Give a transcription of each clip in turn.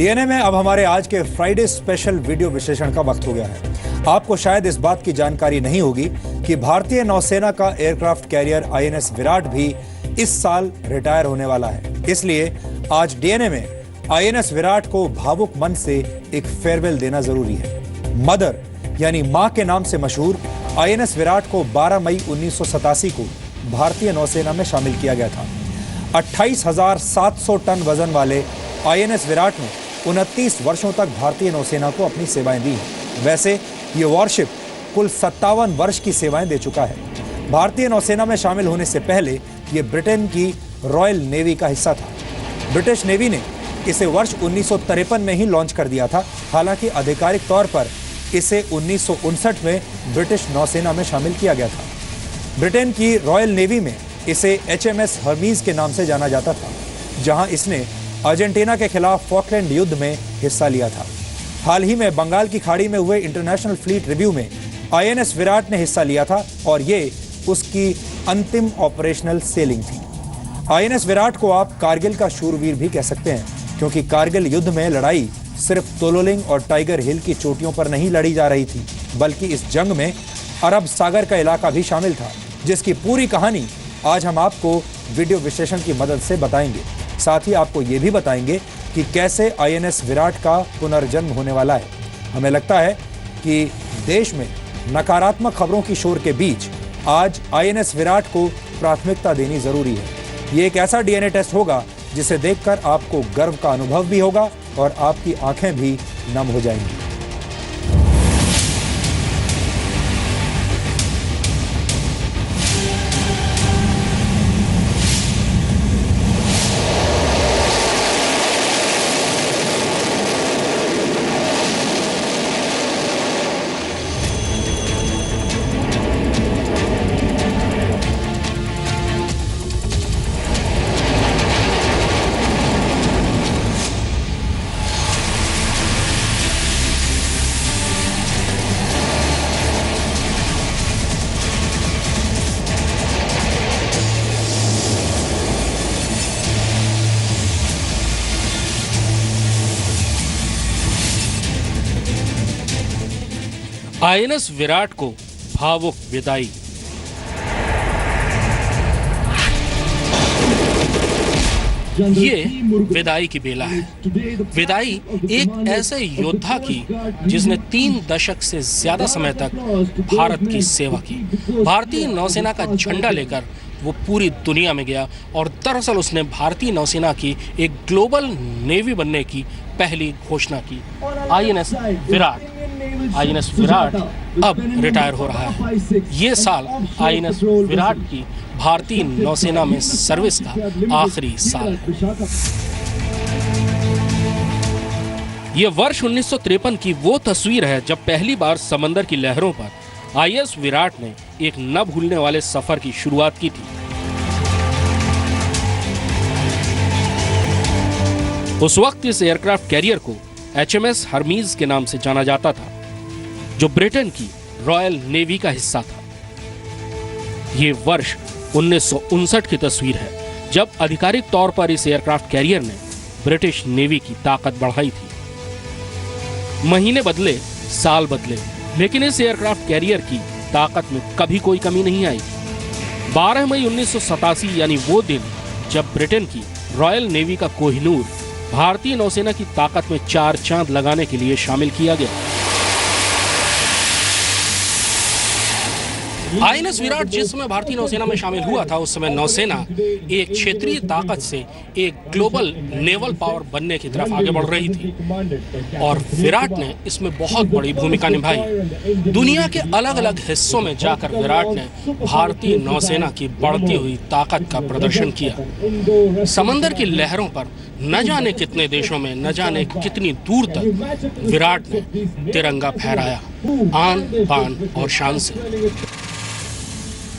DNA में अब हमारे आज के फ्राइडे स्पेशल वीडियो विश्लेषण का वक्त हो गया है। आपको शायद इस बात की जानकारी नहीं होगी कि भारतीय नौसेना का एयरक्राफ्ट कैरियर आईएनएस विराट भी इस साल रिटायर होने वाला है। इसलिए आज डीएनए में आईएनएस विराट को भावुक मन से एक फेयरवेल देना जरूरी है। मदर यानी मां के नाम से मशहूर आईएनएस विराट को 12 मई 1987 को भारतीय नौसेना में शामिल किया गया था। 28,700 टन वजन वाले आईएनएस विराट ने 29 वर्षों तक भारतीय नौसेना को अपनी सेवाएं दी हैं। वैसे ये वॉरशिप कुल 57 वर्ष की सेवाएं दे चुका है। भारतीय नौसेना में शामिल होने से पहले ये ब्रिटेन की रॉयल नेवी का हिस्सा था। ब्रिटिश नेवी ने इसे वर्ष 1953 में ही लॉन्च कर दिया था। हालांकि आधिकारिक तौर पर इसे 1959 में ब्रिटिश नौसेना में शामिल किया गया था। ब्रिटेन की रॉयल नेवी में इसे HMS हर्मीज के नाम से जाना जाता था, जहां इसने अर्जेंटीना के खिलाफ फॉकलैंड युद्ध में हिस्सा लिया था। हाल ही में बंगाल की खाड़ी में हुए इंटरनेशनल फ्लीट रिव्यू में आईएनएस विराट ने हिस्सा लिया था और ये उसकी अंतिम ऑपरेशनल सेलिंग थी। आईएनएस विराट को आप कारगिल का शूरवीर भी कह सकते हैं, क्योंकि कारगिल युद्ध में लड़ाई सिर्फ तोलोलिंग और टाइगर हिल की चोटियों पर नहीं लड़ी जा रही थी, बल्कि इस जंग में अरब सागर का इलाका भी शामिल था, जिसकी पूरी कहानी आज हम आपको वीडियो विश्लेषण की मदद से बताएंगे। साथ ही आपको ये भी बताएंगे कि कैसे आईएनएस विराट का पुनर्जन्म होने वाला है। हमें लगता है कि देश में नकारात्मक खबरों की शोर के बीच आज आईएनएस विराट को प्राथमिकता देनी जरूरी है। ये एक ऐसा डीएनए टेस्ट होगा जिसे देखकर आपको गर्व का अनुभव भी होगा और आपकी आंखें भी नम हो जाएंगी। आईएनएस विराट को भावुक विदाई। ये विदाई की बेला है। विदाई एक ऐसे योद्धा की जिसने 3 दशक से ज्यादा समय तक भारत की सेवा की। भारतीय नौसेना का झंडा लेकर वो पूरी दुनिया में गया और दरअसल उसने भारतीय नौसेना की एक ग्लोबल नेवी बनने की पहली घोषणा की। आईएनएस विराट अब रिटायर हो रहा है। ये साल आईएनएस विराट की भारतीय नौसेना में सर्विस का आखिरी साल है। ये वर्ष 1953 की वो तस्वीर है जब पहली बार समंदर की लहरों पर आईएनएस विराट ने एक न भूलने वाले सफर की शुरुआत की थी। उस वक्त इस एयरक्राफ्ट कैरियर को HMS हर्मीज के नाम से जाना जाता था, जो ब्रिटेन की रॉयल नेवी का हिस्सा था। ये वर्ष 1959 की तस्वीर है, जब आधिकारिक तौर पर इस एयरक्राफ्ट कैरियर ने ब्रिटिश नेवी की ताकत बढ़ाई थी। महीने बदले, साल बदले, लेकिन इस एयरक्राफ्ट कैरियर की ताकत में कभी कोई कमी नहीं आई। 12 मई 1987 यानी वो दिन जब ब्रिटेन की रॉयल नेवी का कोहिनूर भारतीय नौसेना की ताकत में 4 चांद लगाने के लिए शामिल किया गया। आईएनएस विराट जिस समय भारतीय नौसेना में शामिल हुआ था, उस समय नौसेना एक क्षेत्रीय ताकत से एक ग्लोबल नेवल पावर बनने की तरफ आगे बढ़ रही थी और विराट ने इसमें बहुत बड़ी भूमिका निभाई। दुनिया के अलग अलग हिस्सों में जाकर विराट ने भारतीय नौसेना की बढ़ती हुई ताकत का प्रदर्शन किया। समंदर की लहरों पर न जाने कितने देशों में, न जाने कितनी दूर तक विराट ने तिरंगा फहराया, आन बान और शान से।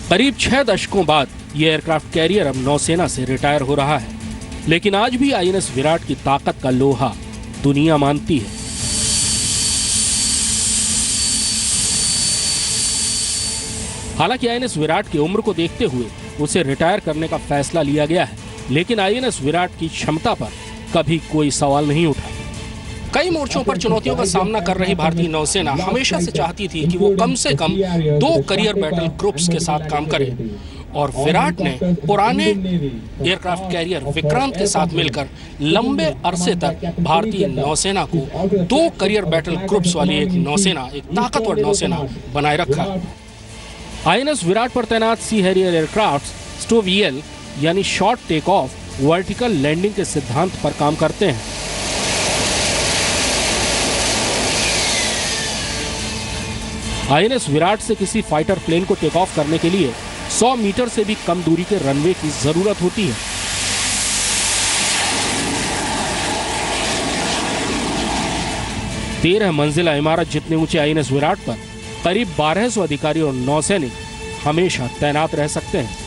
करीब 6 दशकों बाद यह एयरक्राफ्ट कैरियर अब नौसेना से रिटायर हो रहा है, लेकिन आज भी आईएनएस विराट की ताकत का लोहा दुनिया मानती है। हालांकि आईएनएस विराट की उम्र को देखते हुए उसे रिटायर करने का फैसला लिया गया है, लेकिन आईएनएस विराट की क्षमता पर कभी कोई सवाल नहीं उठा। कई मोर्चों पर चुनौतियों का सामना कर रही भारतीय नौसेना हमेशा से चाहती थी कि वो कम से कम 2 करियर बैटल ग्रुप्स के साथ काम करे, और विराट ने पुराने एयरक्राफ्ट कैरियर विक्रांत के साथ मिलकर लंबे अरसे तक भारतीय नौसेना को 2 करियर बैटल ग्रुप्स वाली एक नौसेना, एक ताकतवर नौसेना बनाए रखा। आईएनएस विराट पर तैनात सी हैरियर एयरक्राफ्ट स्टोवीएल यानी short take off, vertical landing के सिद्धांत पर काम करते हैं। आईएनएस विराट से किसी फाइटर प्लेन को टेक ऑफ करने के लिए 100 मीटर से भी कम दूरी के रनवे की जरूरत होती है। तेरह मंजिला इमारत जितने ऊंचे आईएनएस विराट पर करीब 1200 अधिकारी और नौसैनिक हमेशा तैनात रह सकते हैं।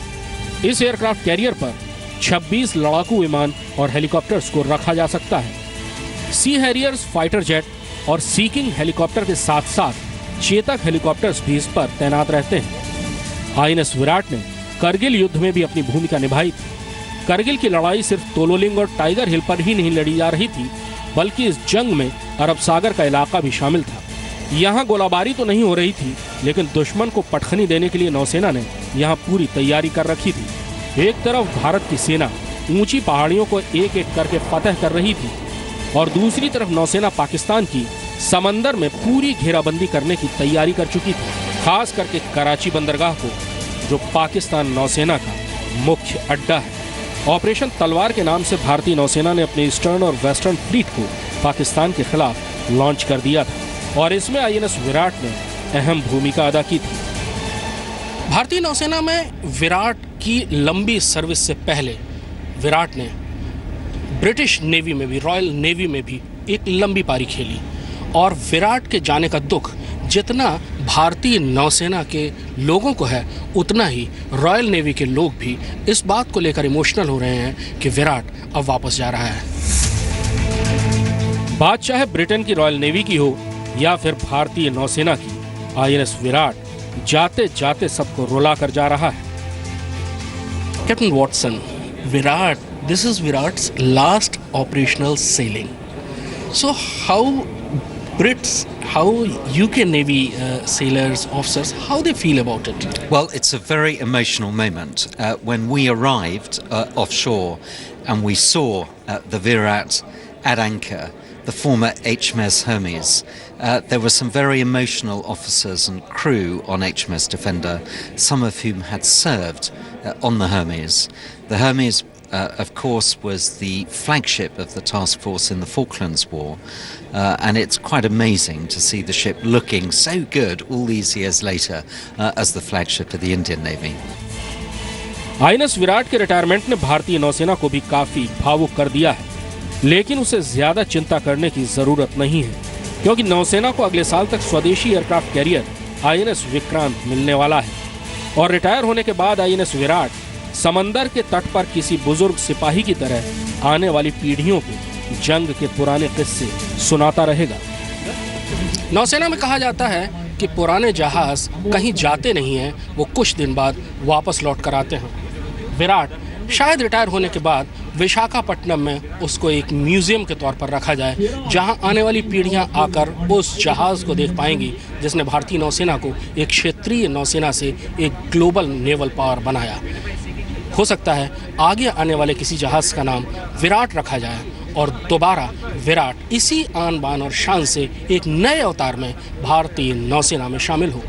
इस एयरक्राफ्ट कैरियर पर 26 लड़ाकू विमान और हेलीकॉप्टर्स को रखा जा सकता है। सी हैरियर्स फाइटर जेट और सीकिंग हेलीकॉप्टर के साथ साथ चेतक हेलीकॉप्टर्स भी इस पर तैनात रहते हैं। आईएनएस विराट ने करगिल युद्ध में भी अपनी भूमिका निभाई थी। करगिल की लड़ाई सिर्फ तोलोलिंग और टाइगर हिल पर ही नहीं लड़ी जा रही थी, बल्कि इस जंग में अरब सागर का इलाका भी शामिल था। यहाँ गोलाबारी तो नहीं हो रही थी, लेकिन दुश्मन को पटखनी देने के लिए नौसेना ने यहाँ पूरी तैयारी कर रखी थी। एक तरफ भारत की सेना ऊंची पहाड़ियों को एक एक करके फतह कर रही थी, और दूसरी तरफ नौसेना पाकिस्तान की समंदर में पूरी घेराबंदी करने की तैयारी कर चुकी थी, खास करके कराची बंदरगाह को, जो पाकिस्तान नौसेना का मुख्य अड्डा है। ऑपरेशन तलवार के नाम से भारतीय नौसेना ने अपने ईस्टर्न और वेस्टर्न फ्लीट को पाकिस्तान के खिलाफ लॉन्च कर दिया था, और इसमें आईएनएस विराट ने अहम भूमिका अदा की थी। भारतीय नौसेना में विराट की लंबी सर्विस से पहले विराट ने ब्रिटिश नेवी में भी, रॉयल नेवी में भी एक लंबी पारी खेली, और विराट के जाने का दुख जितना भारतीय नौसेना के लोगों को है, उतना ही रॉयल नेवी के लोग भी इस बात को लेकर इमोशनल हो रहे हैं कि विराट अब वापस जा रहा है। बात चाहे ब्रिटेन की रॉयल नेवी की हो या फिर भारतीय नौसेना की, आईएनएस विराट जाते जाते सबको रुला कर जा रहा है। Captain Watson, Virat, this is Virat's last operational sailing. So how Brits, how UK Navy sailors, officers, how they feel about it? Well, it's a very emotional moment. When we arrived offshore and we saw the Virat at anchor, the former HMS Hermes, there were some very emotional officers and crew on HMS Defender, some of whom had served on the Hermes. The Hermes of course was the flagship of the task force in the Falklands War, and it's quite amazing to see the ship looking so good all these years later as the flagship of the Indian Navy. INS Virat के retirement ने भारतीय नौसेना को भी काफी भावुक कर दिया है, लेकिन उसे ज्यादा चिंता करने की जरूरत नहीं है, क्योंकि नौसेना को अगले साल तक स्वदेशी एयरक्राफ्ट कैरियर आईएनएस विक्रांत मिलने वाला है, और रिटायर होने के बाद आईएनएस विराट समंदर के तट पर किसी बुजुर्ग सिपाही की तरह आने वाली पीढ़ियों को जंग के पुराने किस्से सुनाता रहेगा। नौसेना में कहा जाता है कि पुराने जहाज कहीं जाते नहीं हैं, वो कुछ दिन बाद वापस लौट कर आते हैं। विराट शायद रिटायर होने के बाद विशाखापट्टनम में उसको एक म्यूजियम के तौर पर रखा जाए, जहां आने वाली पीढ़ियां आकर उस जहाज को देख पाएंगी जिसने भारतीय नौसेना को एक क्षेत्रीय नौसेना से एक ग्लोबल नेवल पावर बनाया। हो सकता है आगे आने वाले किसी जहाज का नाम विराट रखा जाए और दोबारा विराट इसी आन बान और शान से एक नए अवतार में भारतीय नौसेना में शामिल हो।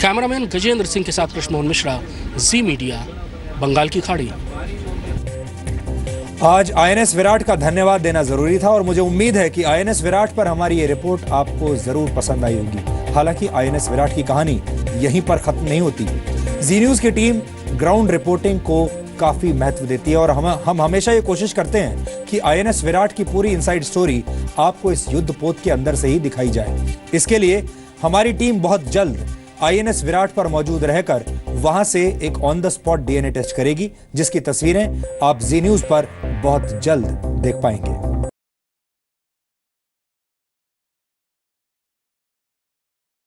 कैमरामैन गजेंद्र सिंह के साथ कृष्णमोहन मिश्रा, जी मीडिया, बंगाल की खाड़ी। आज आईएनएस विराट का धन्यवाद देना जरूरी था, और मुझे उम्मीद है कि आईएनएस विराट पर हमारी ये रिपोर्ट आपको जरूर पसंद आई होगी। हालांकि आईएनएस विराट की कहानी यहीं पर खत्म नहीं होती। जी न्यूज की टीम ग्राउंड रिपोर्टिंग को काफी महत्व देती है, और हम हमेशा ये कोशिश करते हैं कि आईएनएस विराट की पूरी इनसाइड स्टोरी आपको इस युद्ध पोत के अंदर से ही दिखाई जाए। इसके लिए हमारी टीम बहुत जल्द आईएनएस विराट पर मौजूद रहकर वहां से एक on the spot DNA test करेगी, जिसकी तस्वीरें आप जी न्यूज पर बहुत जल्द देख पाएंगे।